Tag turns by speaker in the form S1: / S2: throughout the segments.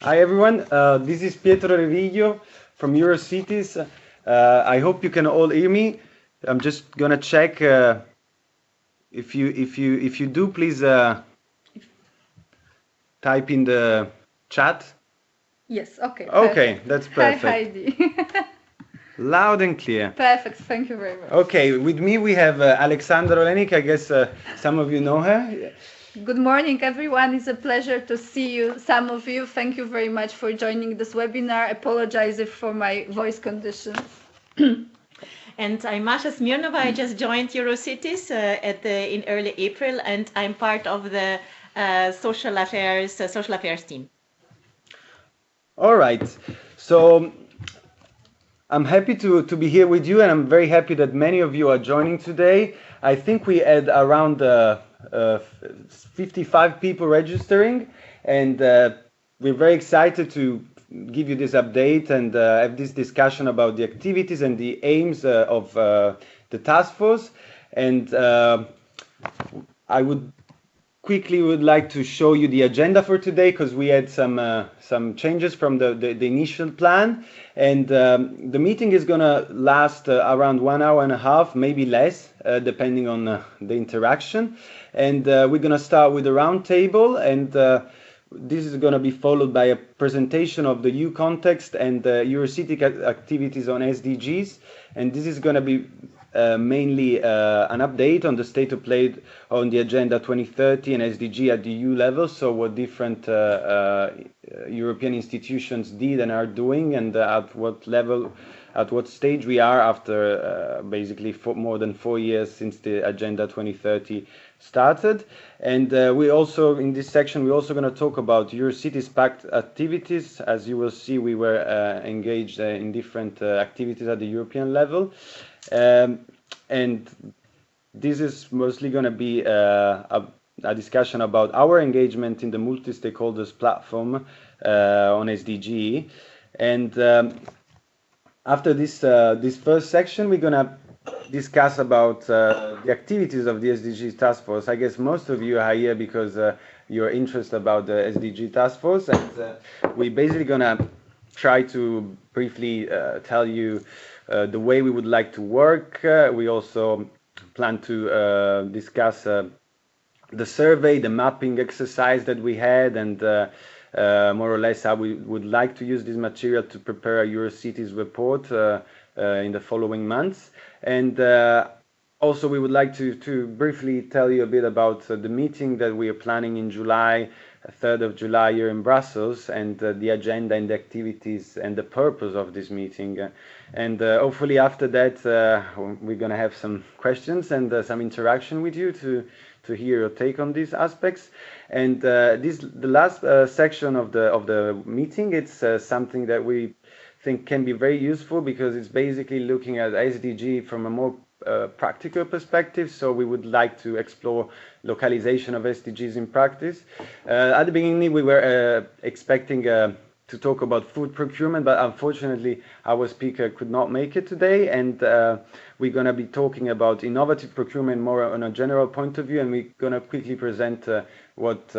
S1: Hi everyone, this is Pietro Reviglio from Eurocities. I hope you can all hear me. I'm just gonna check if you do, please type in the chat.
S2: Yes, okay,
S1: Okay,
S2: perfect.
S1: that's
S2: Hi,
S1: perfect.
S2: Heidi.
S1: Loud and clear.
S2: Perfect, thank you very much.
S1: Okay, with me we have Alexandra Olenik. I guess some of you know her.
S2: Good morning, everyone. It's a pleasure to see you, some of you. Thank you very much for joining this webinar. Apologize for my voice conditions.
S3: And I'm Masha Smirnova. I just joined Eurocities in early April, and I'm part of the social affairs team.
S1: All right, so I'm happy to be here with you, and I'm very happy that many of you are joining today. I think we had around 55 people registering, and we're very excited to give you this update and have this discussion about the activities and the aims of the task force. And I would like to show you the agenda for today, because we had some changes from the initial plan, and the meeting is gonna last around 1 hour and a half, maybe less, depending on the interaction. And we're gonna start with a round table, and this is going to be followed by a presentation of the EU context and Eurocities activities on SDGs. And this is going to be mainly an update on the state of play on the Agenda 2030 and SDG at the EU level. So what different European institutions did and are doing, and at what level, at what stage we are after basically more than 4 years since the Agenda 2030 started. And we also, in this section, we're also going to talk about Eurocities Pact activities. As you will see, we were engaged in different activities at the European level. And this is mostly going to be a discussion about our engagement in the multi-stakeholders platform on SDG. And after this first section, we're going to discuss about the activities of the SDG task force. I guess most of you are here because you're interested about the SDG task force, and we're basically gonna try to briefly tell you the way we would like to work. We also plan to discuss the survey, the mapping exercise that we had, and more or less how we would like to use this material to prepare a Eurocities report in the following months. And also we would like to briefly tell you a bit about the meeting that we are planning in July, 3rd of July here in Brussels, and the agenda and the activities and the purpose of this meeting. And hopefully after that we're going to have some questions and some interaction with you to hear your take on these aspects. And the last section of the meeting, it's something that we think can be very useful, because it's basically looking at SDG from a more practical perspective. So we would like to explore localization of SDGs in practice. At the beginning, we were expecting to talk about food procurement, but unfortunately our speaker could not make it today, and we're going to be talking about innovative procurement more on a general point of view, and we're going to quickly present what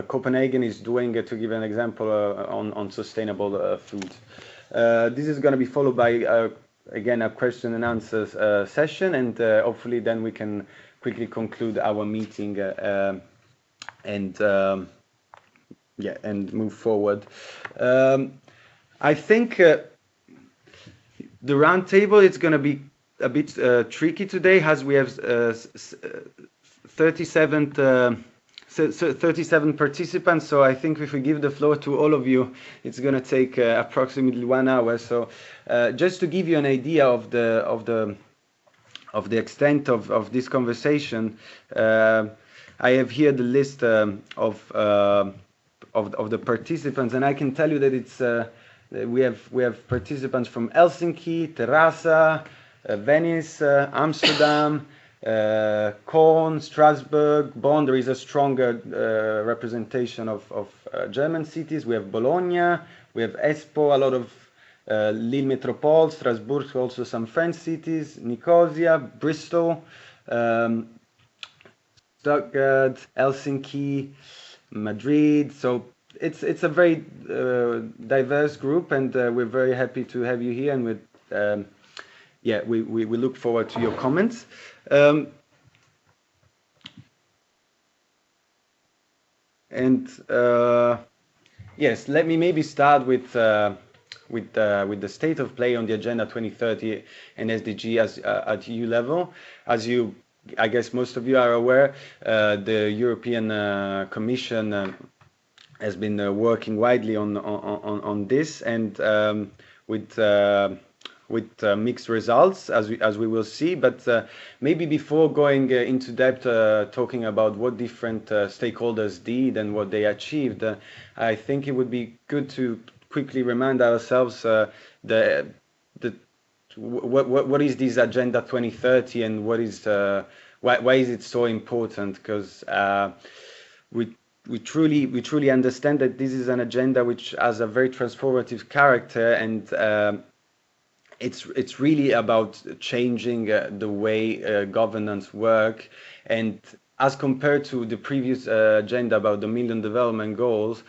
S1: Copenhagen is doing, to give an example on sustainable food. This is going to be followed by again a question and answers session, and hopefully then we can quickly conclude our meeting and move forward. I think the round table, it's going to be a bit tricky today, as we have 37 participants. So I think if we give the floor to all of you, it's going to take approximately 1 hour. So just to give you an idea of the extent of this conversation, I have here the list of the participants, and I can tell you that it's we have participants from Helsinki, Terrassa, Venice, Amsterdam, Cologne, Strasbourg, Bonn. There is a stronger representation of German cities. We have Bologna, we have Espoo, a lot of Lille Metropole, Strasbourg, also some French cities, Nicosia, Bristol, Stuttgart, Helsinki, Madrid. So it's a very diverse group, and we're very happy to have you here. And we look forward to your comments. Yes, let me maybe start with the state of play on the Agenda 2030 and SDG at EU level. As I guess most of you are aware, the European Commission has been working widely on this, and with mixed results, as we will see. But maybe before going into depth, talking about what different stakeholders did and what they achieved, I think it would be good to quickly remind ourselves what is this Agenda 2030 and why is it so important? Because we truly understand that this is an agenda which has a very transformative character, and it's really about changing the way governance work. And as compared to the previous agenda about the Millennium Development Goals,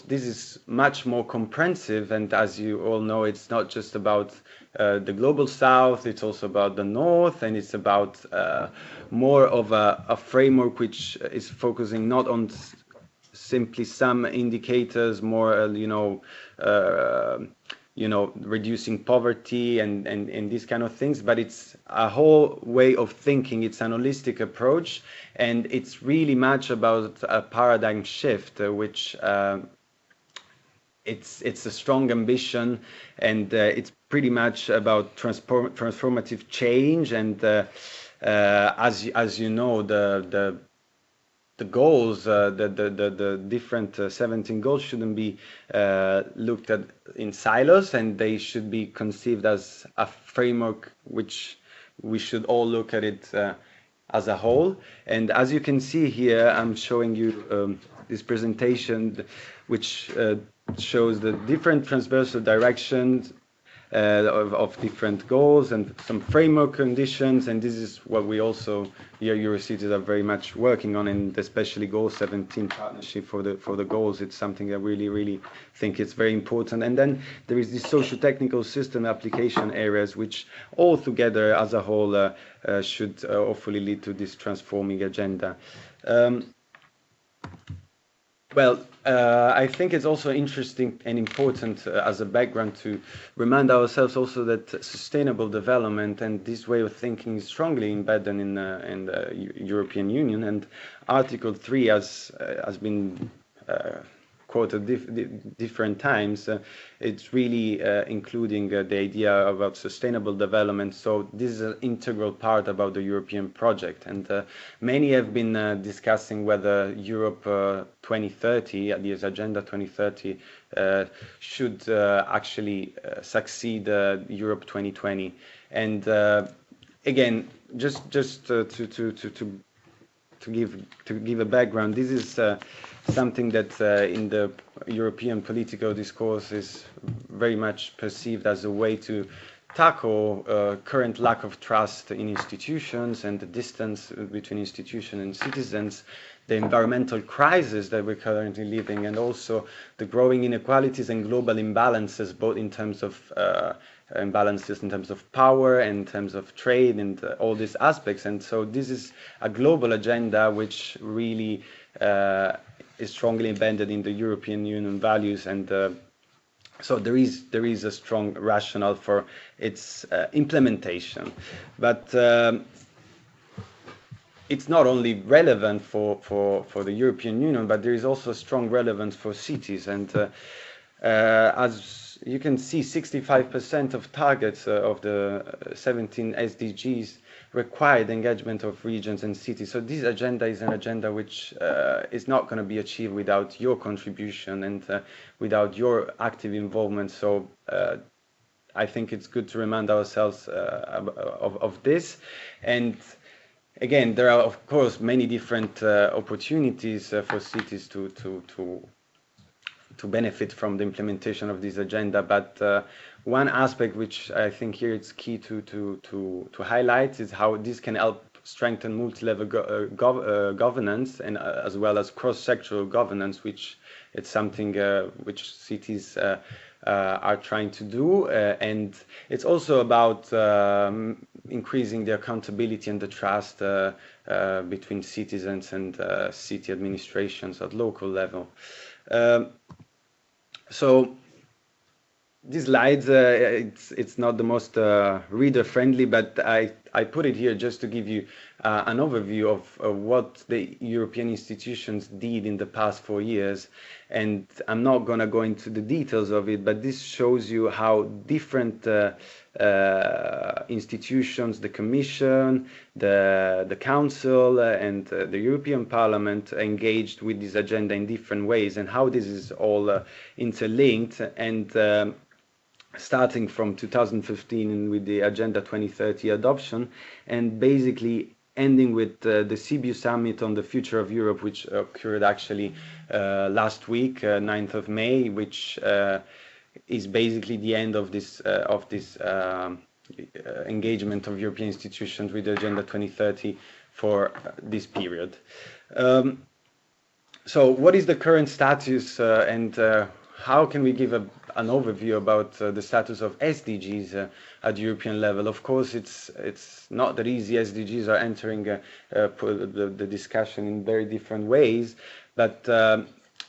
S1: this is much more comprehensive. And as you all know, it's not just about the global south, it's also about the north, and it's about more of a framework which is focusing not on simply some indicators, more reducing poverty and these kind of things, but it's a whole way of thinking. It's an holistic approach, and it's really much about a paradigm shift, which it's a strong ambition, and it's pretty much about transformative change. And as you know, the goals, the different 17 goals shouldn't be looked at in silos, and they should be conceived as a framework which we should all look at it as a whole. And as you can see here, I'm showing you this presentation which shows the different transversal directions of different goals and some framework conditions, and this is what we also here Eurocities are very much working on, and especially Goal 17 partnership for the goals. It's something I really think it's very important. And then there is the socio-technical system application areas, which all together as a whole should hopefully lead to this transforming agenda. I think it's also interesting and important as a background to remind ourselves also that sustainable development and this way of thinking is strongly embedded in the European Union, and Article 3 has been quoted different times. It's really including the idea about sustainable development. So this is an integral part about the European project, and many have been discussing whether Europe 2030, this Agenda 2030, should actually succeed Europe 2020. And again, just to give a background, this is something that in the European political discourse is very much perceived as a way to tackle current lack of trust in institutions and the distance between institutions and citizens, the environmental crisis that we're currently living, and also the growing inequalities and global imbalances, both in terms of imbalances in terms of power and in terms of trade and all these aspects. And so this is a global agenda which really is strongly embedded in the European Union values, and so there is a strong rationale for its implementation. But it's not only relevant for the European Union, but there is also a strong relevance for cities. And as you can see, 65% of targets of the 17 SDGs require the engagement of regions and cities. So this agenda is an agenda which is not going to be achieved without your contribution and without your active involvement. So I think it's good to remind ourselves of this. And again, there are of course many different opportunities for cities to benefit from the implementation of this agenda, but one aspect which I think here it's key to highlight is how this can help strengthen multi-level governance and as well as cross-sectoral governance, which it's something which cities are trying to do, and it's also about increasing the accountability and the trust between citizens and city administrations at local level. So these slides, it's not the most reader friendly, but I put it here just to give you an overview of what the European institutions did in the past 4 years. And I'm not going to go into the details of it, but this shows you how different institutions, the Commission, the Council, and the European Parliament engaged with this agenda in different ways, and how this is all interlinked. And starting from 2015 with the Agenda 2030 adoption, and basically ending with the Sibiu Summit on the Future of Europe, which occurred actually last week, 9th of May, which is basically the end of this engagement of European institutions with the Agenda 2030 for this period. So what is the current status and how can we give an overview about the status of SDGs at European level? Of course, it's not that easy. SDGs are entering the discussion in very different ways, but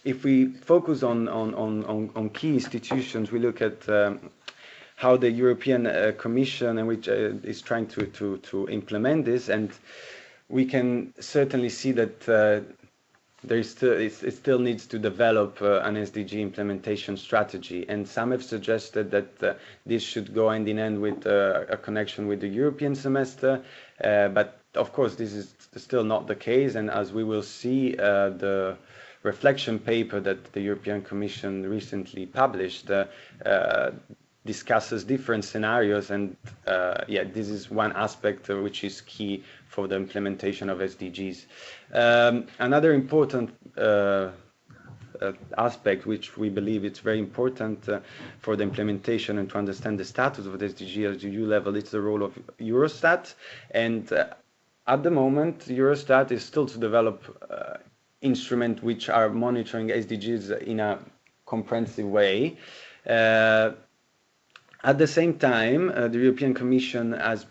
S1: if we focus on key institutions, we look at how the European Commission, and which is trying to implement this, and we can certainly see that it still needs to develop an SDG implementation strategy, and some have suggested that this should go hand in hand with a connection with the European semester, but of course this is still not the case, and as we will see, the reflection paper that the European Commission recently published discusses different scenarios, and this is one aspect which is key for the implementation of SDGs. Another important aspect, which we believe it's very important for the implementation and to understand the status of the SDG at EU level, is the role of Eurostat. And at the moment, Eurostat is still to develop instruments which are monitoring SDGs in a comprehensive way. At the same time, the European Commission has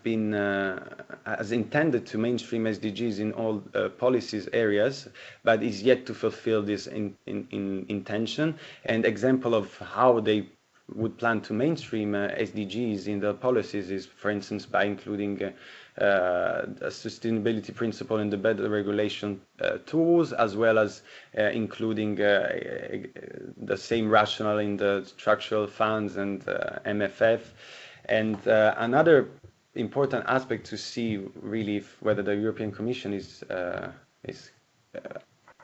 S1: intended to mainstream SDGs in all policies areas, but is yet to fulfill this intention. And example of how they would plan to mainstream SDGs in the policies is, for instance, by including a sustainability principle in the better regulation tools, as well as including the same rationale in the structural funds and MFF. And another important aspect to see really whether the European Commission is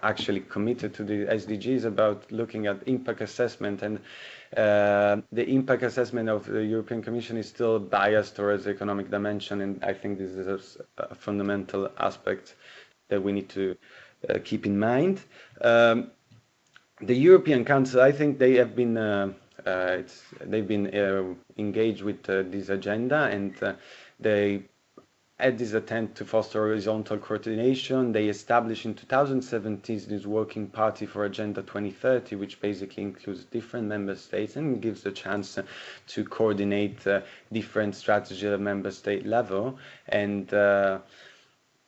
S1: actually committed to the SDGs about looking at impact assessment, and the impact assessment of the European Commission is still biased towards the economic dimension, and I think this is a fundamental aspect that we need to keep in mind. The European Council, I think they have been engaged with this agenda, and they had this attempt to foster horizontal coordination. They established in 2017 this working party for Agenda 2030, which basically includes different member states and gives the chance to coordinate different strategies at member state level. And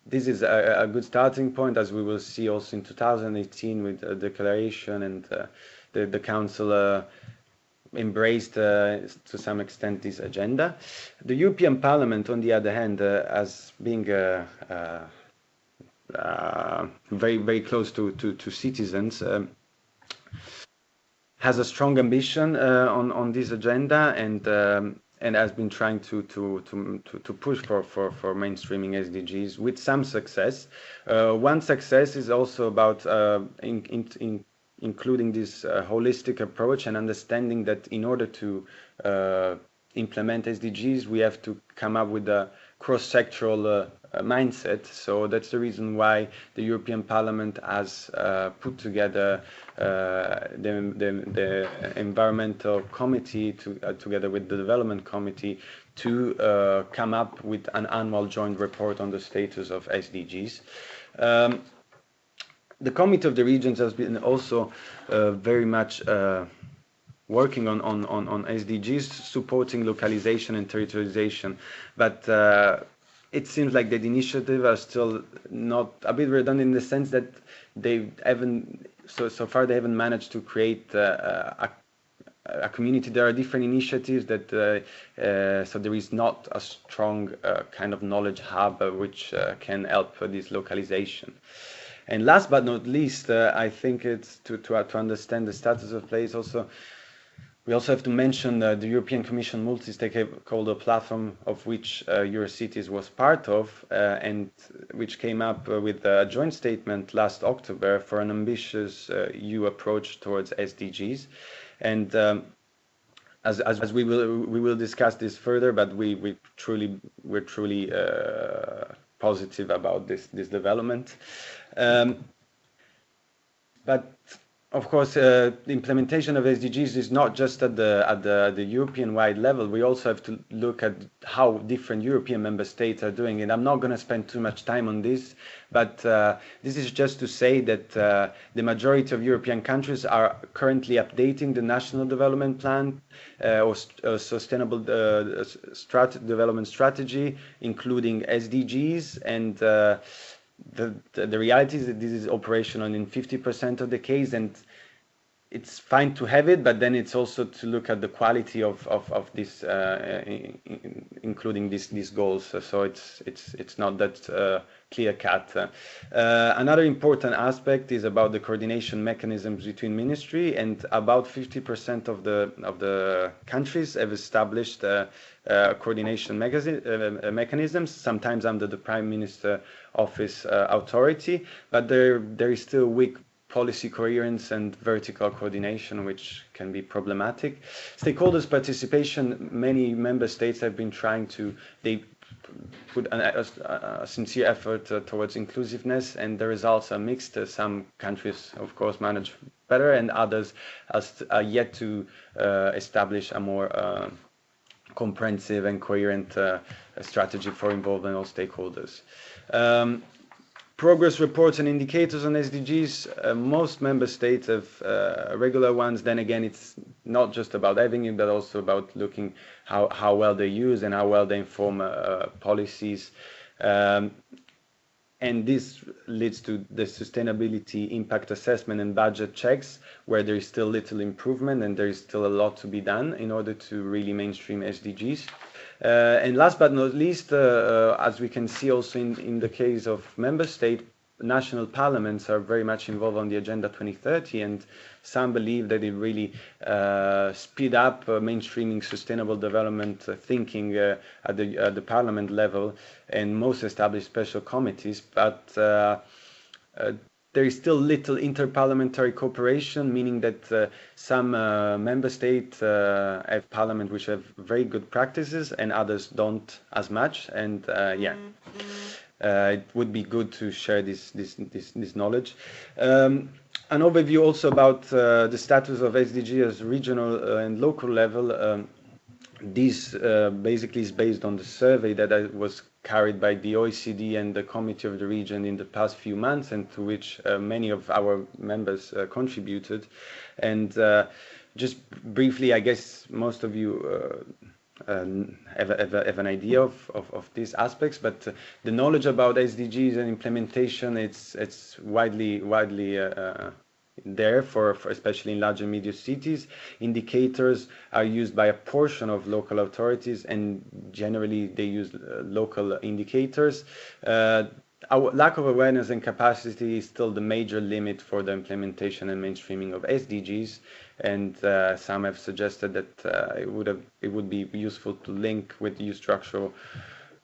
S1: this is a good starting point, as we will see also in 2018 with a declaration, and the Council embraced to some extent this agenda. The European Parliament, on the other hand, as being very, very close to citizens, has a strong ambition on this agenda, and has been trying to push for mainstreaming SDGs with some success. One success is also about including this holistic approach and understanding that in order to implement SDGs, we have to come up with a cross-sectoral mindset. So that's the reason why the European Parliament has put together the environmental committee together with the development committee to come up with an annual joint report on the status of SDGs. The Committee of the Regions has been also very much working on SDGs, supporting localization and territorialization, but it seems like that initiative are still not a bit redundant in the sense that they haven't so far they haven't managed to create a community. There are different initiatives that so there is not a strong kind of knowledge hub which can help this localization. And last but not least, I think it's to understand the status of play is also. We also have to mention the European Commission multi-stakeholder platform, of which Eurocities was part of, and which came up with a joint statement last October for an ambitious EU approach towards SDGs. And as we will discuss this further, but we're truly positive about this development. But of course, the implementation of SDGs is not just at the European-wide level. We also have to look at how different European member states are doing it. I'm not going to spend too much time on this, but this is just to say that the majority of European countries are currently updating the National Development Plan or Sustainable Development Strategy, including SDGs, and the reality is that this is operational in 50% of the case, and it's fine to have it, but then it's also to look at the quality of this, including these goals. So it's not that clear cut. Another important aspect is about the coordination mechanisms between ministry, and about 50% of the countries have established coordination mechanisms, sometimes under the Prime Minister Office authority, but there is still weak policy coherence and vertical coordination, which can be problematic. Stakeholders' participation, many member states have been trying to, they put a sincere effort towards inclusiveness, and the results are mixed. Some countries, of course, manage better, and others are yet to establish a more comprehensive and coherent strategy for involving all stakeholders. Progress reports and indicators on SDGs, most member states have regular ones. Then again, it's not just about having it, but also about looking how well they use and how well they inform policies. And this leads to the sustainability impact assessment and budget checks, where there is still little improvement and there is still a lot to be done in order to really mainstream SDGs. And last but not least, as we can see also in the case of member state, national parliaments are very much involved on the Agenda 2030, and some believe that it really speed up mainstreaming sustainable development thinking at the parliament level, and most establish special committees, but there is still little interparliamentary cooperation, meaning that some member states have parliament which have very good practices and others don't as much, and it would be good to share this knowledge. An overview also about the status of SDG as regional and local level. This basically is based on the survey that was carried by the OECD and the Committee of the Region in the past few months, and to which many of our members contributed. And just briefly, I guess most of you have an idea of these aspects, but the knowledge about SDGs and implementation, it's widely there for especially in large and medium cities. Indicators are used by a portion of local authorities, and generally they use local indicators. Our lack of awareness and capacity is still the major limit for the implementation and mainstreaming of SDGs, and some have suggested that it would be useful to link with EU structural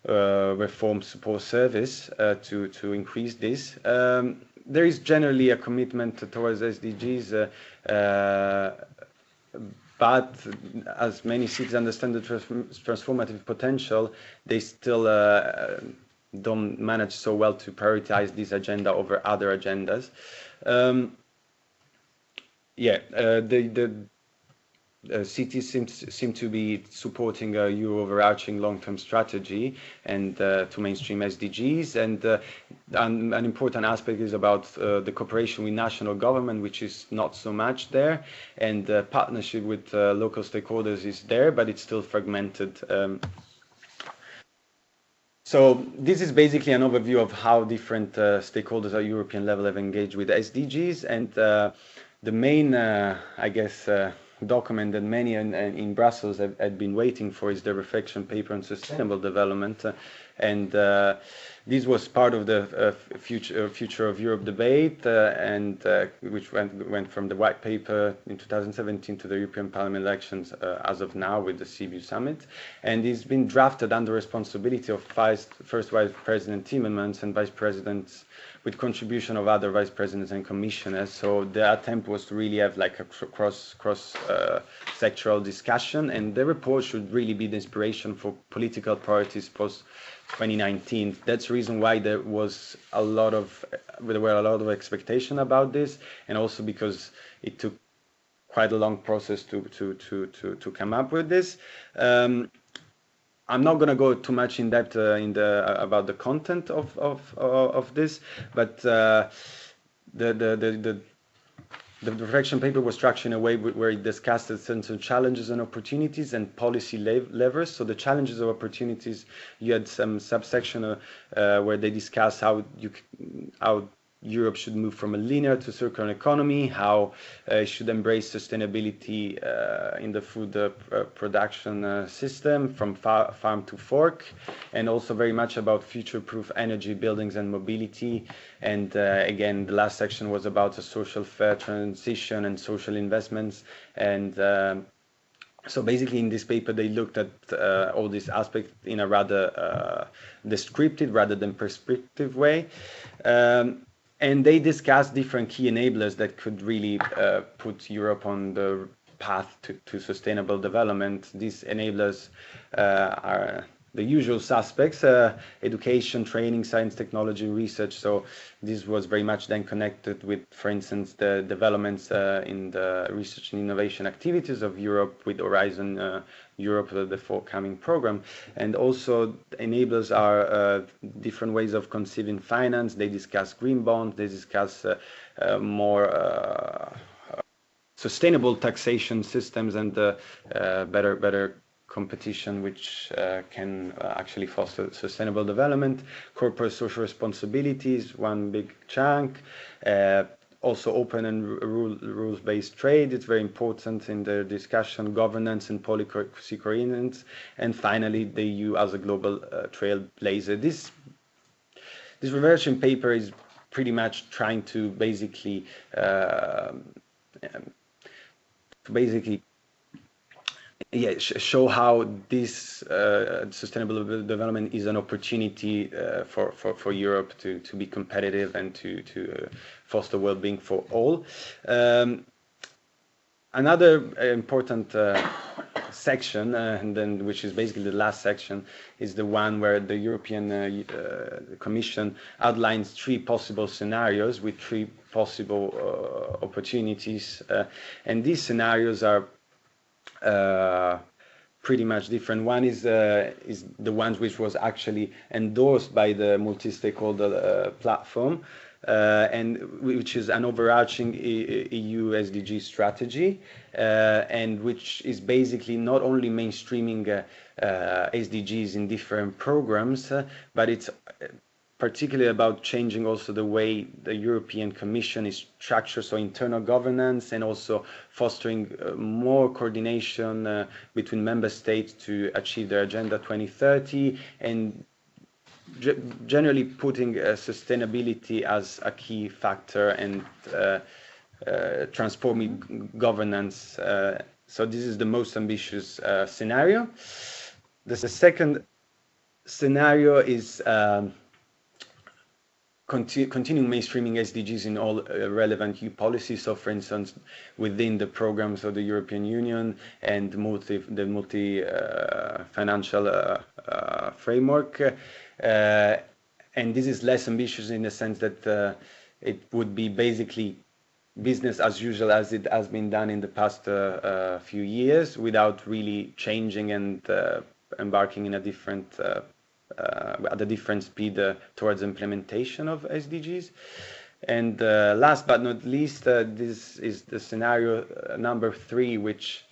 S1: reform support service to increase this. There is generally a commitment towards SDGs, but as many cities understand the transformative potential, they still don't manage so well to prioritize this agenda over other agendas. The cities seem to be supporting a EU overarching long-term strategy and to mainstream SDGs. And an important aspect is about the cooperation with national government, which is not so much there. And partnership with local stakeholders is there, but it's still fragmented. So this is basically an overview of how different stakeholders at European level have engaged with SDGs. And the main, I guess, document that many in Brussels had been waiting for is the reflection paper on sustainable development. And this was part of the future of Europe debate, and which went from the white paper in 2017 to the European Parliament elections as of now with the Sibiu summit. And it's been drafted under responsibility of first Vice President Timmermans and Vice Presidents with contribution of other vice presidents and commissioners. So the attempt was to really have like a cross sectoral discussion, and the report should really be the inspiration for political priorities post 2019. That's the reason why there were a lot of expectation about this, and also because it took quite a long process to come up with this. I'm not going to go too much in depth about the content of this, but the reflection paper was structured in a way where it discussed the central challenges and opportunities and policy levers. So the challenges and opportunities, you had some subsection where they discuss how Europe should move from a linear to circular economy, how it should embrace sustainability in the food production system from farm to fork, and also very much about future-proof energy, buildings and mobility. And again, the last section was about a social fair transition and social investments. And so basically in this paper, they looked at all these aspects in a rather descriptive rather than prescriptive way. And they discussed different key enablers that could really put Europe on the path to sustainable development. These enablers are the usual suspects: education, training, science, technology, research. So this was very much then connected with, for instance, the developments in the research and innovation activities of Europe with Horizon Europe, the forthcoming program. And also enablers are different ways of conceiving finance. They discuss green bonds, they discuss more sustainable taxation systems and better competition, which can actually foster sustainable development. Corporate social responsibilities, one big chunk. Also open and rules-based trade, it's very important in the discussion, governance and policy coherence, and finally the EU as a global trailblazer. This reflection paper is pretty much trying to basically show how this sustainable development is an opportunity for Europe to be competitive and to foster well-being for all. Another important section, and then which is basically the last section, is the one where the European Commission outlines 3 possible scenarios with 3 possible opportunities, and these scenarios are pretty much different. One is the one which was actually endorsed by the multi-stakeholder platform, and which is an overarching EU SDG strategy, and which is basically not only mainstreaming SDGs in different programs, but it's particularly about changing also the way the European Commission is structured, so internal governance, and also fostering more coordination between member states to achieve their Agenda 2030, and generally putting sustainability as a key factor and transforming governance. So this is the most ambitious scenario. The second scenario is continuing mainstreaming SDGs in all relevant EU policies. So, for instance, within the programs of the European Union and the multi financial framework, and this is less ambitious in the sense that it would be basically business as usual as it has been done in the past few years, without really changing and embarking in a different at a different speed towards implementation of SDGs. And last but not least, this is the scenario number 3, which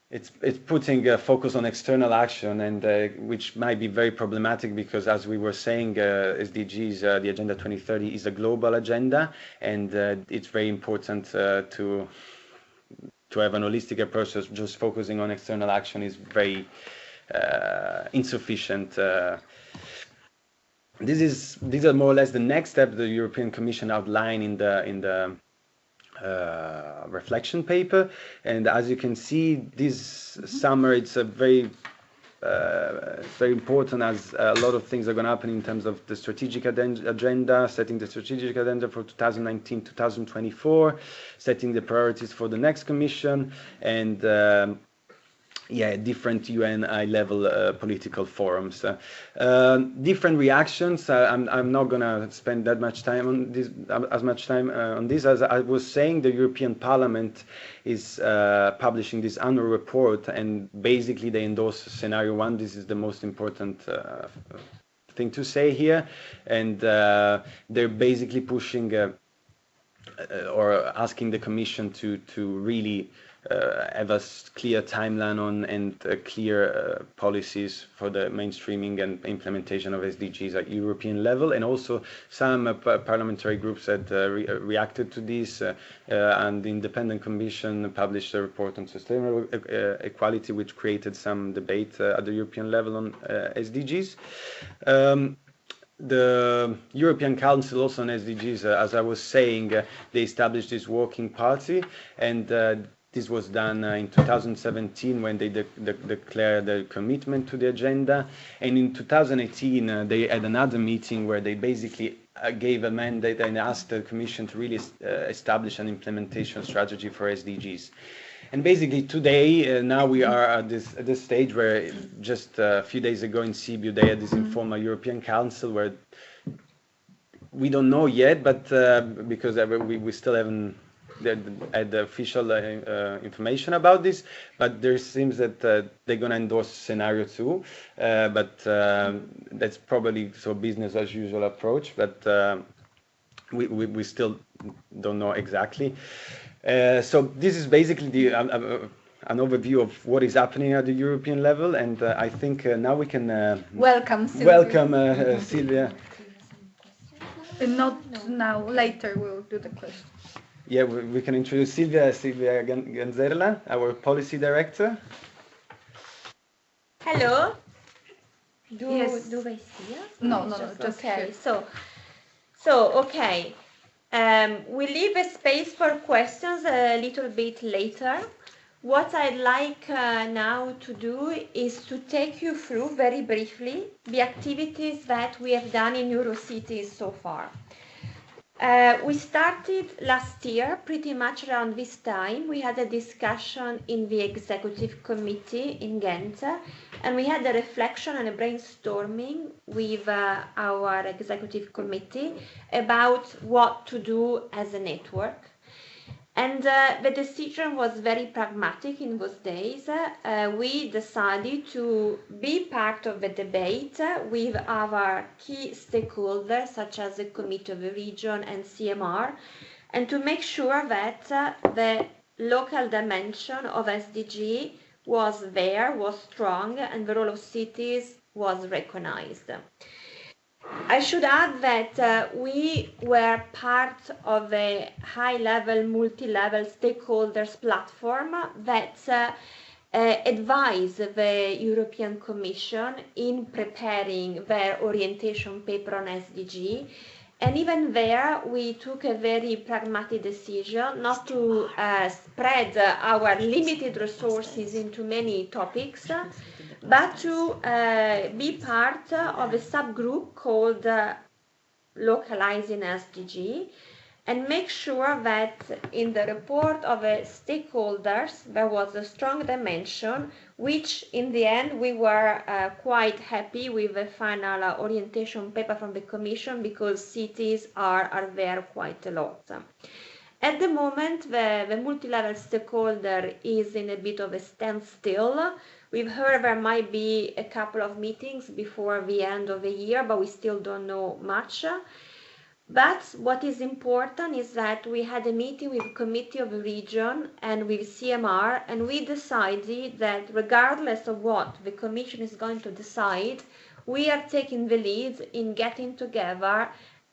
S1: it's putting a focus on external action, and which might be very problematic because, as we were saying, SDGs, the Agenda 2030, is a global agenda, and it's very important to have an holistic approach. Just focusing on external action is very insufficient. These are more or less the next step the European Commission outlined in the reflection paper, and as you can see, this summer it's a very important, as a lot of things are going to happen in terms of the strategic agenda, setting the strategic agenda for 2019-2024, setting the priorities for the next Commission, and different UN high-level political forums. Different reactions. I'm not gonna spend that much time on this, on this. As I was saying, the European Parliament is publishing this annual report, and basically they endorse scenario 1. This is the most important thing to say here, and they're basically pushing or asking the Commission to really have a clear timeline on and clear policies for the mainstreaming and implementation of SDGs at European level. And also some parliamentary groups had reacted to this, and the Independent Commission published a report on sustainable equality, which created some debate at the European level on SDGs. The European Council also on SDGs, as I was saying, they established this working party, and this was done in 2017 when they declared their commitment to the agenda. And in 2018, they had another meeting where they basically gave a mandate and asked the Commission to really establish an implementation strategy for SDGs. And basically today, now we are at this stage where just a few days ago in Sibiu, they had this informal European Council where we don't know yet, but because we still haven't had the official information about this, but there seems that they're going to endorse scenario 2, but that's probably business as usual approach, but we still don't know exactly. So this is basically an overview of what is happening at the European level, and I think now we can
S2: welcome Silvia.
S1: Welcome Silvia.
S2: Not now, later we'll do the question.
S1: Yeah, we can introduce Silvia Ganzerla, our policy director.
S4: Hello.
S2: Yes.
S4: Do I see you?
S2: No, just
S4: okay.
S2: here.
S4: So okay. We leave a space for questions a little bit later. What I'd like now to do is to take you through very briefly the activities that we have done in Eurocities so far. We started last year, pretty much around this time. We had a discussion in the executive committee in Ghent, and we had a reflection and a brainstorming with our executive committee about what to do as a network. And the decision was very pragmatic in those days. We decided to be part of the debate with our key stakeholders, such as the Committee of the Region and CMR, and to make sure that the local dimension of SDG was there, was strong, and the role of cities was recognized. I should add that we were part of a high-level, multi-level stakeholders platform that advised the European Commission in preparing their orientation paper on SDG. And even there, we took a very pragmatic decision not to spread our limited resources into many topics, but to be part of a subgroup called Localizing SDG, and make sure that in the report of stakeholders there was a strong dimension, which in the end we were quite happy with the final orientation paper from the Commission, because cities are there quite a lot. At the moment, the multi-level stakeholder is in a bit of a standstill. We've heard there might be a couple of meetings before the end of the year, but we still don't know much. But what is important is that we had a meeting with Committee of the Region and with CMR, and we decided that regardless of what the Commission is going to decide, we are taking the lead in getting together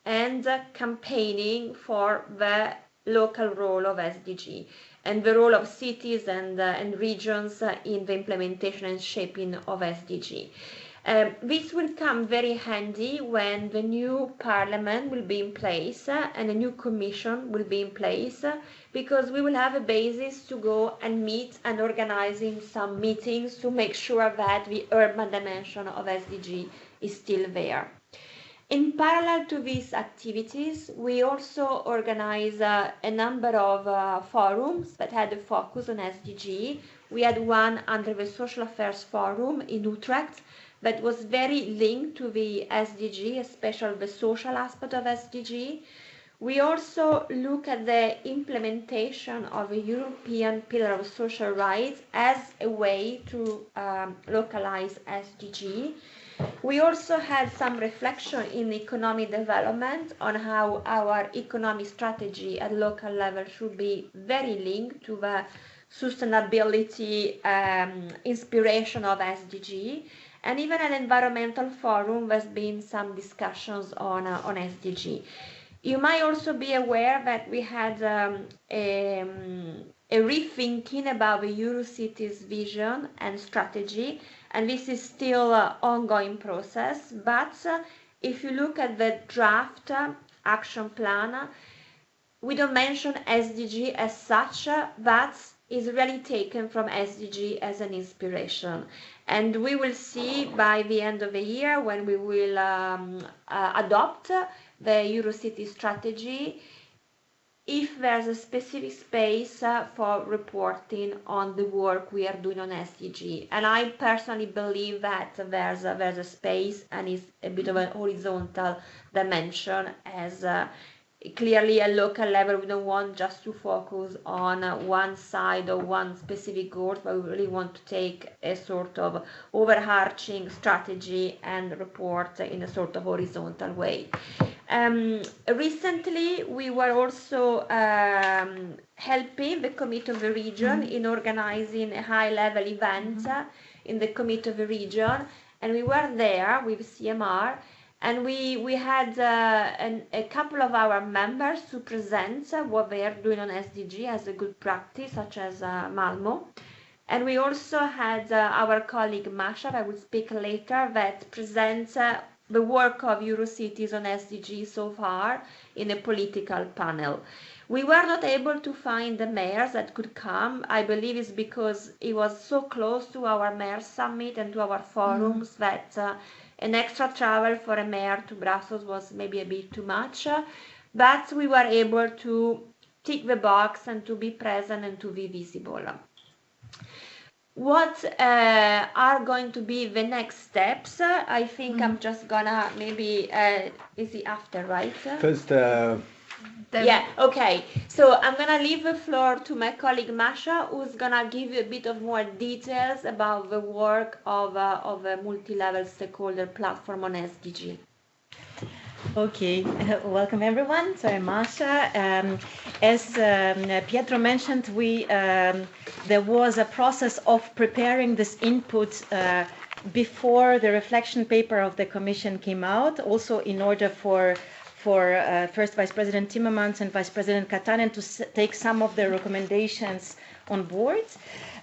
S4: and campaigning for the local role of SDG and the role of cities and regions in the implementation and shaping of SDG. This will come very handy when the new parliament will be in place and a new commission will be in place, because we will have a basis to go and meet and organizing some meetings to make sure that the urban dimension of SDG is still there. In parallel to these activities, we also organize a number of forums that had a focus on SDG. We had one under the Social Affairs Forum in Utrecht that was very linked to the SDG, especially the social aspect of SDG. We also look at the implementation of a European Pillar of Social Rights as a way to localize SDG. We also had some reflection in economic development on how our economic strategy at local level should be very linked to the sustainability inspiration of SDG. And even at Environmental Forum, there's been some discussions on SDG. You might also be aware that we had a rethinking about the Eurocities vision and strategy, and this is still an ongoing process. But if you look at the draft action plan, we don't mention SDG as such, but is really taken from SDG as an inspiration. And we will see by the end of the year, when we will adopt the Eurocities strategy, if there's a specific space for reporting on the work we are doing on SDG. And I personally believe that there's a space, and it's a bit of a horizontal dimension, as clearly at local level we don't want just to focus on one side or one specific goal, but we really want to take a sort of overarching strategy and report in a sort of horizontal way. Recently we were also helping the Committee of the Region in organizing a high-level event in the Committee of the Region, and we were there with CMR. And we had a couple of our members to present what they are doing on SDG as a good practice, such as Malmo. And we also had our colleague Masha, I will speak later, that presents the work of Eurocities on SDG so far in a political panel. We were not able to find the mayors that could come. I believe it's because it was so close to our mayor summit and to our forums that an extra travel for a mayor to Brussels was maybe a bit too much, but we were able to tick the box and to be present and to be visible. What are going to be the next steps? I think I'm just gonna maybe, is it after, right?
S1: First,
S4: yeah, okay. So I'm gonna leave the floor to my colleague Masha, who's gonna give you a bit of more details about the work of a multi-level stakeholder platform on SDG.
S3: Okay, welcome everyone. So I'm Masha. As Pietro mentioned, there was a process of preparing this input before the reflection paper of the Commission came out, also in order for first Vice President Timmermans and Vice President Katainen to take some of the recommendations on board.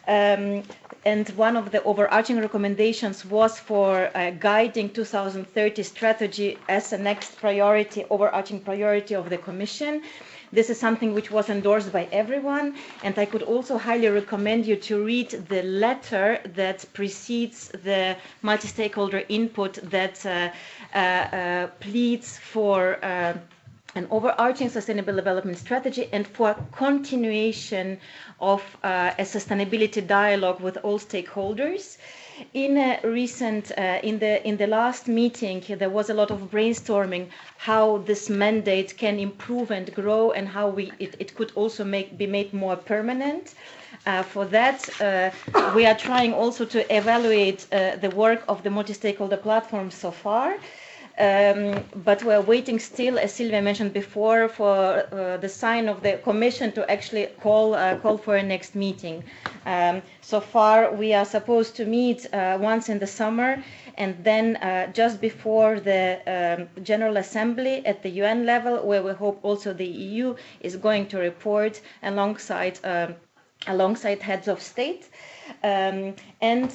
S3: And one of the overarching recommendations was for guiding 2030 strategy as a next priority, overarching priority of the Commission. This is something which was endorsed by everyone, and I could also highly recommend you to read the letter that precedes the multi-stakeholder input that pleads for an overarching sustainable development strategy and for continuation of a sustainability dialogue with all stakeholders. In a recent, in the last meeting, there was a lot of brainstorming how this mandate can improve and grow, and how it could also be made more permanent. For that, we are trying also to evaluate the work of the multi-stakeholder platform so far. But we're waiting still, as Silvia mentioned before, for the sign of the Commission to actually call for a next meeting. So far, we are supposed to meet once in the summer, and then just before the General Assembly at the UN level, where we hope also the EU is going to report alongside heads of state. And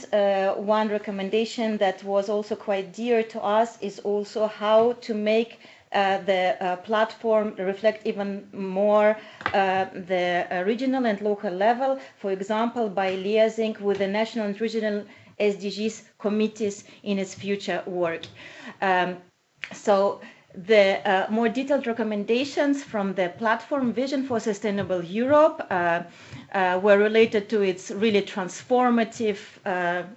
S3: one recommendation that was also quite dear to us is also how to make the platform reflect even more the regional and local level, for example, by liaising with the national and regional SDGs committees in its future work. So the more detailed recommendations from the platform Vision for Sustainable Europe were related to its really transformative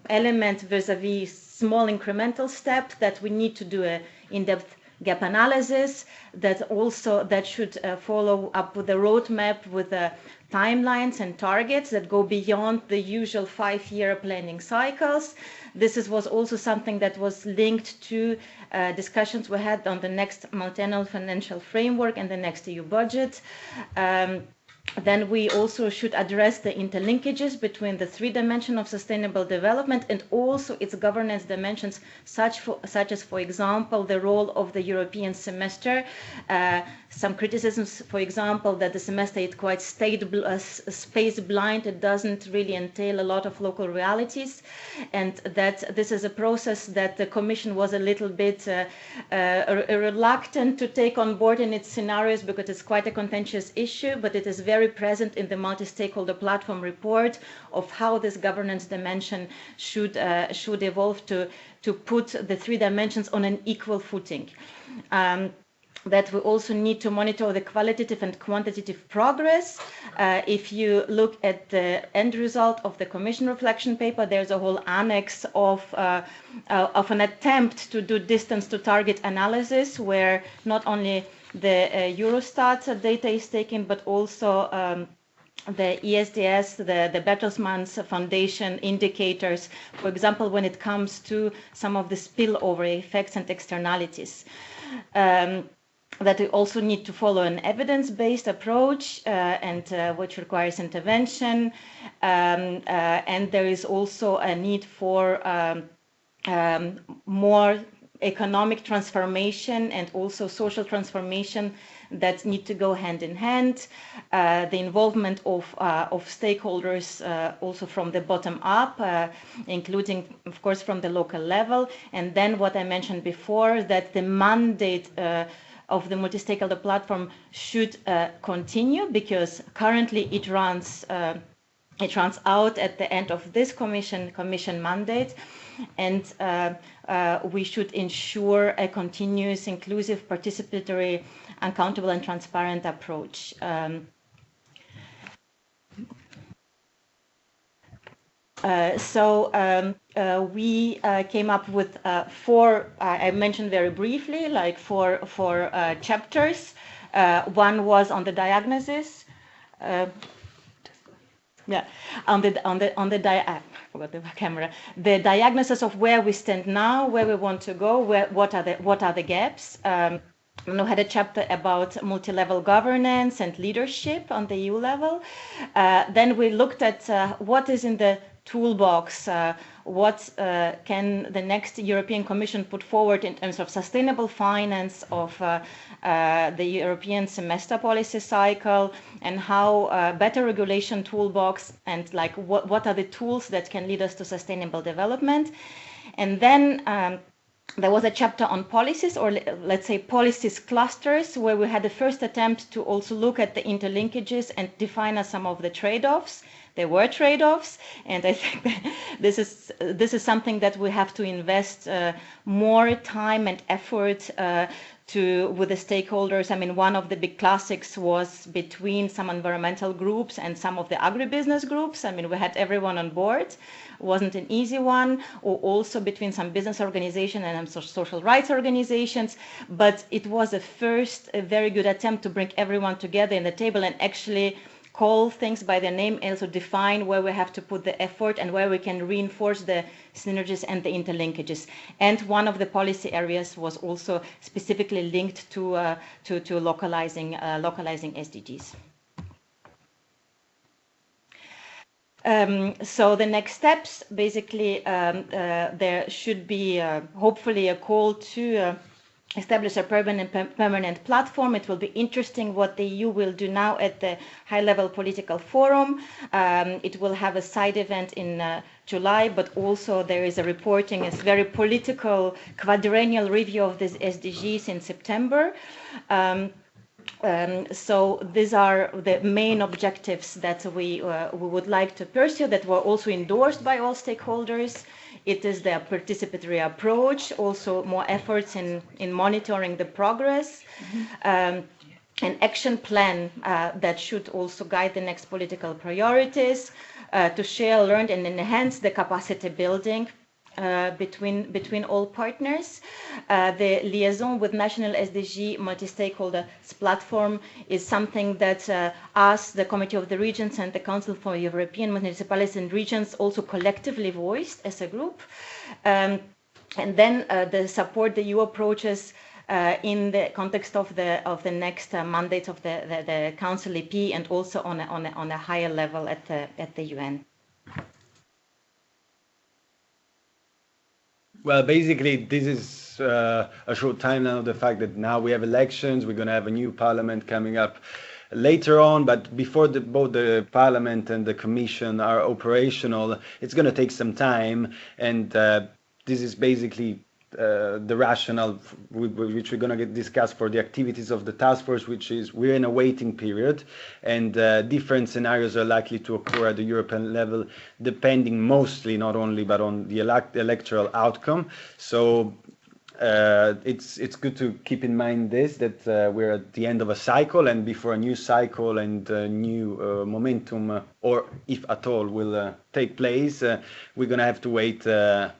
S3: element vis-a-vis small incremental steps that we need to do an in-depth gap analysis, that should follow up with a roadmap with timelines and targets that go beyond the usual 5-year planning cycles. This was also something that was linked to discussions we had on the next multi-annual financial framework and the next EU budget. Then we also should address the interlinkages between the 3 dimensions of sustainable development and also its governance dimensions, such as, for example, the role of the European semester. Some criticisms, for example, that the semester is quite space blind. It doesn't really entail a lot of local realities, and that this is a process that the Commission was a little bit reluctant to take on board in its scenarios because it's quite a contentious issue, but it is very present in the multi-stakeholder platform report of how this governance dimension should evolve to put the 3 dimensions on an equal footing. That we also need to monitor the qualitative and quantitative progress. If you look at the end result of the Commission reflection paper, there's a whole annex of an attempt to do distance to target analysis, where not only the Eurostat data is taken, but also the ESDS, the Bertelsmann Foundation indicators, for example, when it comes to some of the spillover effects and externalities. That we also need to follow an evidence-based approach, which requires intervention, and there is also a need for more economic transformation and also social transformation that need to go hand in hand. The involvement of stakeholders also from the bottom up, including, of course, from the local level. And then what I mentioned before, that the mandate of the multi-stakeholder platform should continue, because currently it runs out at the end of this commission mandate, and we should ensure a continuous, inclusive, participatory, accountable and transparent approach. We came up with 4, I mentioned very briefly, like four chapters. One was on the diagnosis. I forgot the camera. The diagnosis of where we stand now, where we want to go, what are the gaps. We had a chapter about multi-level governance and leadership on the EU level. Then we looked at what is in the toolbox, what can the next European Commission put forward in terms of sustainable finance of the European semester policy cycle, and how better regulation toolbox, and like what are the tools that can lead us to sustainable development. And then there was a chapter on policies, or let's say policies clusters, where we had the first attempt to also look at the interlinkages and define some of the trade-offs there were trade-offs, and I think this is something that we have to invest more time and effort with the stakeholders. I mean, one of the big classics was between some environmental groups and some of the agribusiness groups. I mean, we had everyone on board. Wasn't an easy one, or also between some business organizations and some social rights organizations, but it was a very good attempt to bring everyone together in the table and actually call things by their name, and also define where we have to put the effort and where we can reinforce the synergies and the interlinkages. And one of the policy areas was also specifically linked to localizing SDGs. So the next steps, basically, there should be hopefully a call to establish a permanent platform. It will be interesting what the EU will do now at the high-level political forum. It will have a side event in July, but also there is a reporting, a very political quadrennial review of these SDGs in September. So these are the main objectives that we would like to pursue, that were also endorsed by all stakeholders. It is the participatory approach, also more efforts in monitoring the progress, an action plan that should also guide the next political priorities, to share, learn, and enhance the capacity building between all partners. The liaison with national SDG multi-stakeholder platform is something that us, the Committee of the Regions and the Council for European Municipalities and Regions, also collectively voiced as a group. And then the support the EU approaches in the context of the next mandate of the Council EP, and also on a higher level at the UN.
S1: Well, basically, this is a short time now, the fact that now we have elections, we're going to have a new parliament coming up later on, but before both the parliament and the commission are operational, it's going to take some time, and this is basically the rationale which we're going to discuss for the activities of the task force, which is we're in a waiting period, and different scenarios are likely to occur at the European level, depending mostly, not only, but on the electoral outcome. So it's good to keep in mind this, that we're at the end of a cycle, and before a new cycle and new momentum, or if at all, will take place, we're going to have to wait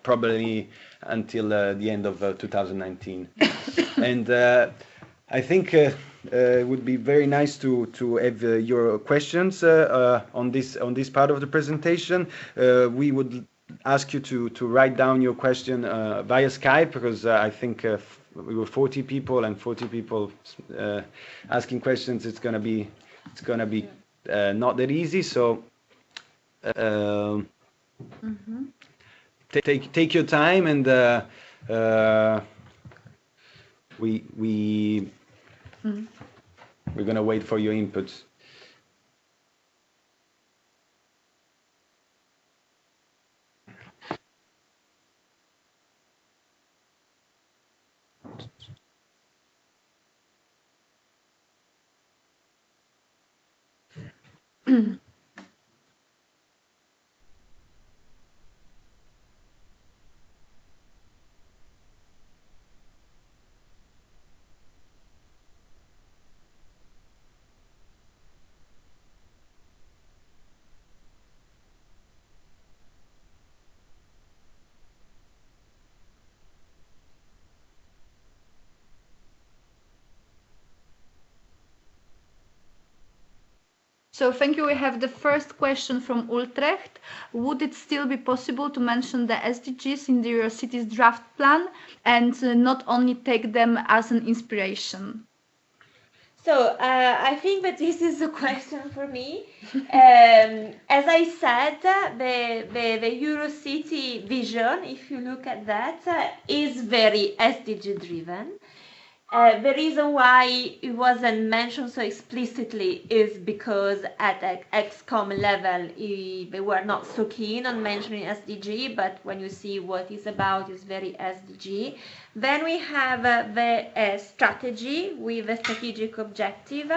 S1: probably until the end of 2019. And I think it would be very nice to have your questions on this part of the presentation. We would ask you to write down your question via Skype, because I think we were 40 people, and 40 people asking questions. It's gonna be not that easy. So take your time, and we're gonna wait for your inputs.
S2: So thank you. We have the first question from Utrecht. Would it still be possible to mention the SDGs in the Eurocities draft plan, and not only take them as an inspiration?
S4: So I think that this is a question for me. As I said, the Eurocity vision, if you look at that, is very SDG driven. The reason why it wasn't mentioned so explicitly is because at the ExCom level, they were not so keen on mentioning SDG, but when you see what it's about, it's very SDG. Then we have the strategy with a strategic objective.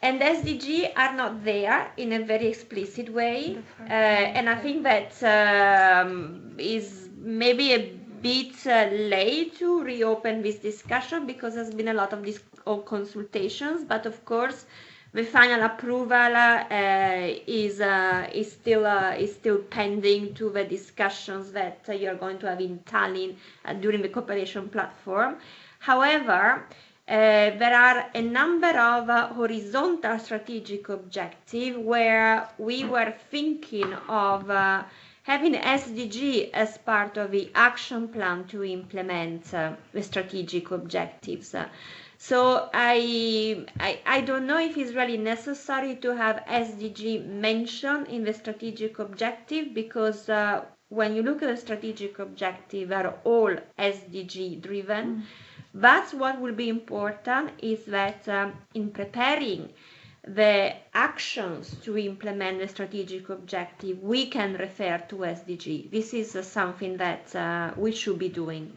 S4: and SDG are not there in a very explicit way, and I think that is maybe a bit late to reopen this discussion because there's been a lot of consultations, but of course the final approval is still pending to the discussions that you're going to have in Tallinn during the cooperation platform. However, there are a number of horizontal strategic objectives where we were thinking of having SDG as part of the action plan to implement the strategic objectives. So I don't know if it's really necessary to have SDG mentioned in the strategic objective, because when you look at the strategic objective, they're all SDG driven. But what will be important is that in preparing the actions to implement the strategic objective, we can refer to SDG. This is something that we should be doing.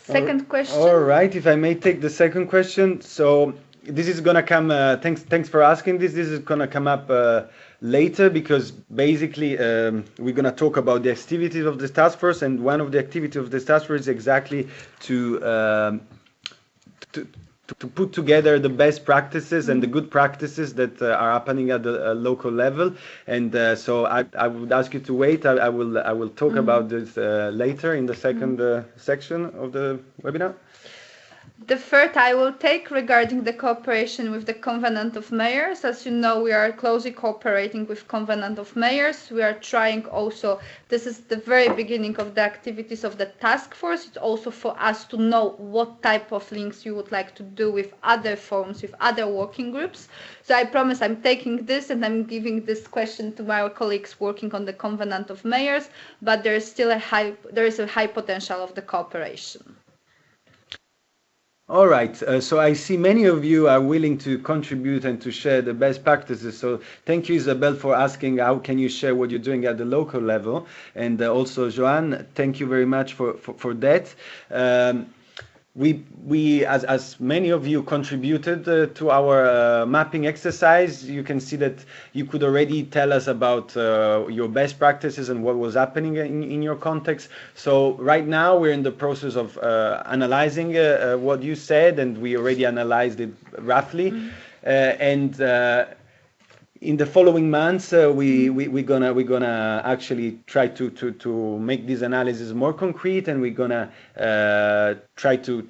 S2: Second question.
S1: All right, if I may take the second question. So this is gonna come, thanks for asking this. This is gonna come up later, because basically we're gonna talk about the activities of the task force, and one of the activities of the task force is exactly to put together the best practices and the good practices that are happening at the local level. And so I would ask you to wait. I will talk about this later in the second section of the webinar.
S2: The third I will take regarding the cooperation with the Covenant of Mayors. As you know, we are closely cooperating with Covenant of Mayors. We are trying also, this is the very beginning of the activities of the task force. It's also for us to know what type of links you would like to do with other forums, with other working groups. So I promise I'm taking this and I'm giving this question to my colleagues working on the Covenant of Mayors, but there is still a high potential of the cooperation.
S1: All right, so I see many of you are willing to contribute and to share the best practices. So thank you, Isabel, for asking how can you share what you're doing at the local level. And also, Joanne, thank you very much for that. We as many of you contributed to our mapping exercise, you can see that you could already tell us about your best practices and what was happening in your context. So right now we're in the process of analyzing what you said, and we already analyzed it roughly. In the following months, we're gonna actually try to make this analysis more concrete, and we're gonna try to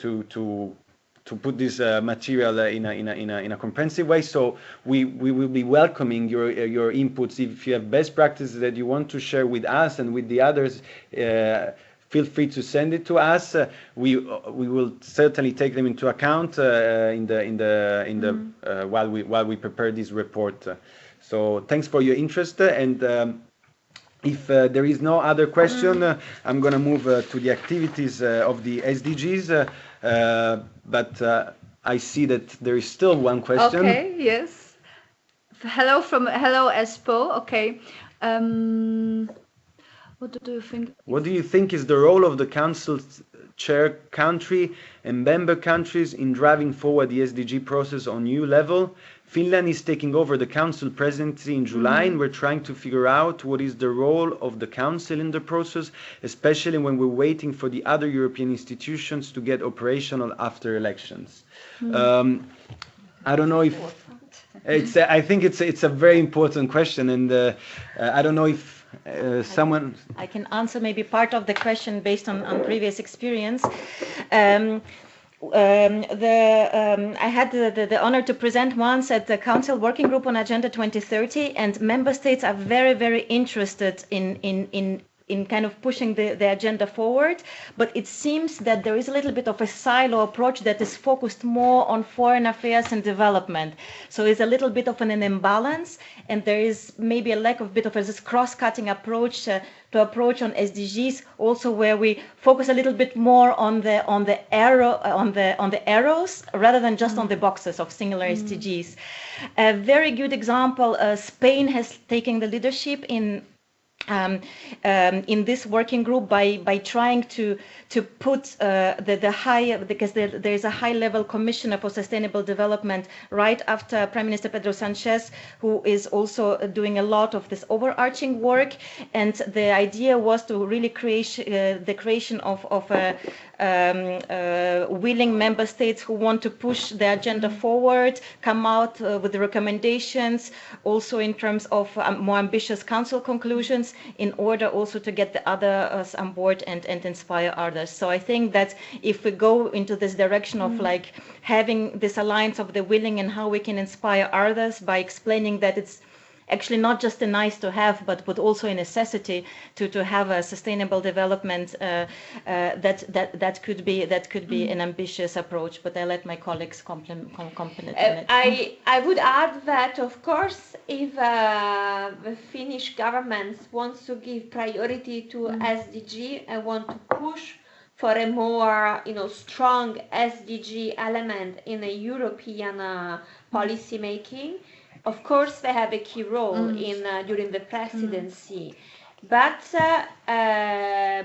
S1: put this material in a comprehensive way. So we will be welcoming your inputs. If you have best practices that you want to share with us and with the others, feel free to send it to us. We will certainly take them into account while we prepare this report. So thanks for your interest, and if there is no other question, I'm going to move to the activities of the SDGs, but I see that there is still one question.
S2: Okay, yes. Hello Espo. Okay. What do you think?
S1: What do you think is the role of the Council chair country and member countries in driving forward the SDG process on EU level? Finland is taking over the Council presidency in July, and we're trying to figure out what is the role of the Council in the process, especially when we're waiting for the other European institutions to get operational after elections. I don't know if I think it's a very important question, and I don't know if someone...
S3: I can answer maybe part of the question based on previous experience. I had the honor to present once at the Council Working Group on Agenda 2030, and member states are very, very interested in kind of pushing the agenda forward, but it seems that there is a little bit of a silo approach that is focused more on foreign affairs and development. So it's a little bit of an imbalance, and there is maybe a lack of this cross-cutting approach to approach on SDGs, also where we focus a little bit more on the arrows rather than just on the boxes of singular SDGs. A very good example: Spain has taken the leadership in in this working group by trying to put the high, because there is a high level commissioner for sustainable development right after Prime Minister Pedro Sanchez, who is also doing a lot of this overarching work. And the idea was to really create the creation of willing member states who want to push the agenda forward, come out with the recommendations, also in terms of more ambitious council conclusions, in order also to get the others on board and inspire others. So I think that if we go into this direction of like having this alliance of the willing and how we can inspire others by explaining that it's actually not just a nice to have, but also a necessity to have a sustainable development, that could be an ambitious approach. But I let my colleagues comment on it.
S4: I would add that, of course, if the Finnish government wants to give priority to SDG and want to push for a more, strong SDG element in the European policy making, of course, they have a key role in during the presidency. But I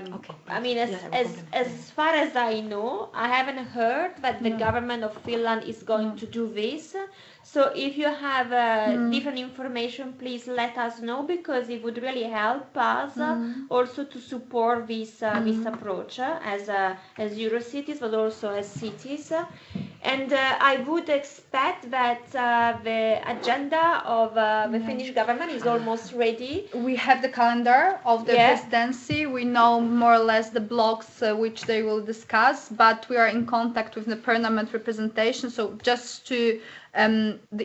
S4: mean, as far as I know, I haven't heard that the government of Finland is going to do this. So if you have different information, please let us know, because it would really help us also to support this this approach as Eurocities, but also as cities. And I would expect that the agenda of the Finnish government is almost ready.
S2: We have the calendar of the presidency. We know more or less the blocks which they will discuss, but we are in contact with the parliament representation. So just to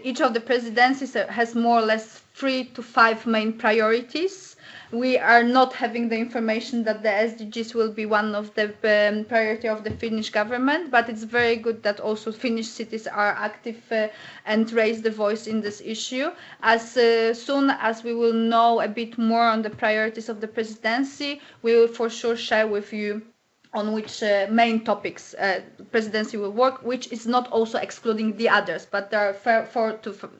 S2: each of the presidencies has more or less 3 to 5 main priorities. We are not having the information that the SDGs will be one of the priority of the Finnish government, but it's very good that also Finnish cities are active and raise the voice in this issue. As soon as we will know a bit more on the priorities of the presidency, we will for sure share with you on which main topics presidency will work, which is not also excluding the others, but there are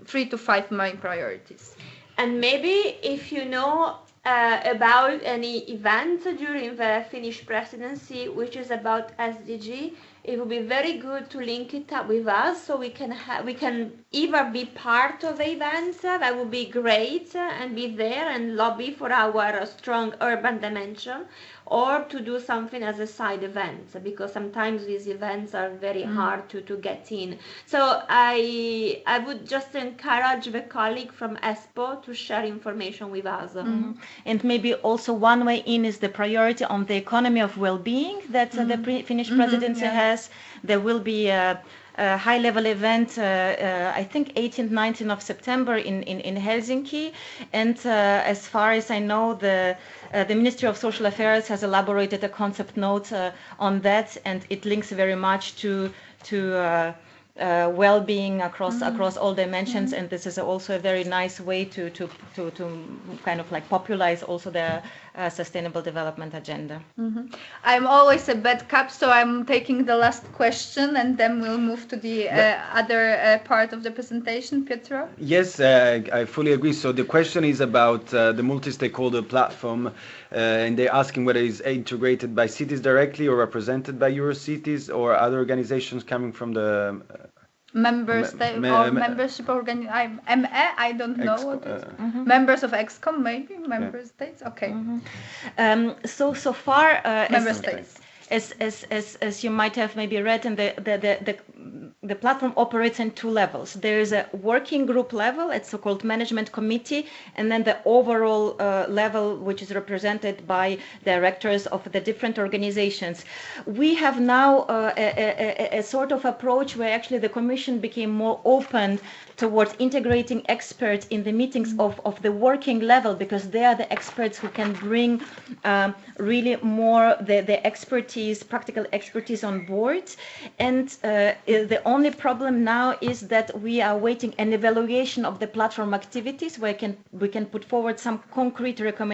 S2: 3 to 5 main priorities.
S4: And maybe if you know about any event during the Finnish presidency which is about SDG, it would be very good to link it up with us, so we can either be part of the event, that would be great, and be there and lobby for our strong urban dimension, or to do something as a side event, because sometimes these events are very hard to get in. So I would just encourage the colleague from ESPO to share information with us.
S3: And maybe also one way in is the priority on the economy of well-being that the Finnish presidency has. There will be a high-level event, I think 18th, 19th of September in Helsinki. And as far as I know, the Ministry of Social Affairs has elaborated a concept note on that, and it links very much to well-being across all dimensions, and this is also a very nice way to kind of like popularize also the sustainable development agenda.
S2: I'm always a bad cop, so I'm taking the last question, and then we'll move to the other part of the presentation. Pietro?
S1: Yes, I fully agree. So the question is about the multi-stakeholder platform, and they're asking whether it's integrated by cities directly or represented by Eurocities or other organizations coming from the
S2: member state or membership organization. I don't know what it is. Members of EXCOM, maybe member states. Okay.
S3: So far,
S2: member states.
S3: As you might have maybe read, in the platform operates in 2 levels. There is a working group level, it's so-called management committee, and then the overall level, which is represented by directors of the different organizations. We have now a sort of approach where actually the Commission became more open towards integrating experts in the meetings of the working level, because they are the experts who can bring really more the expertise, practical expertise on board. And the only problem now is that we are waiting an evaluation of the platform activities where we can put forward some concrete recommendations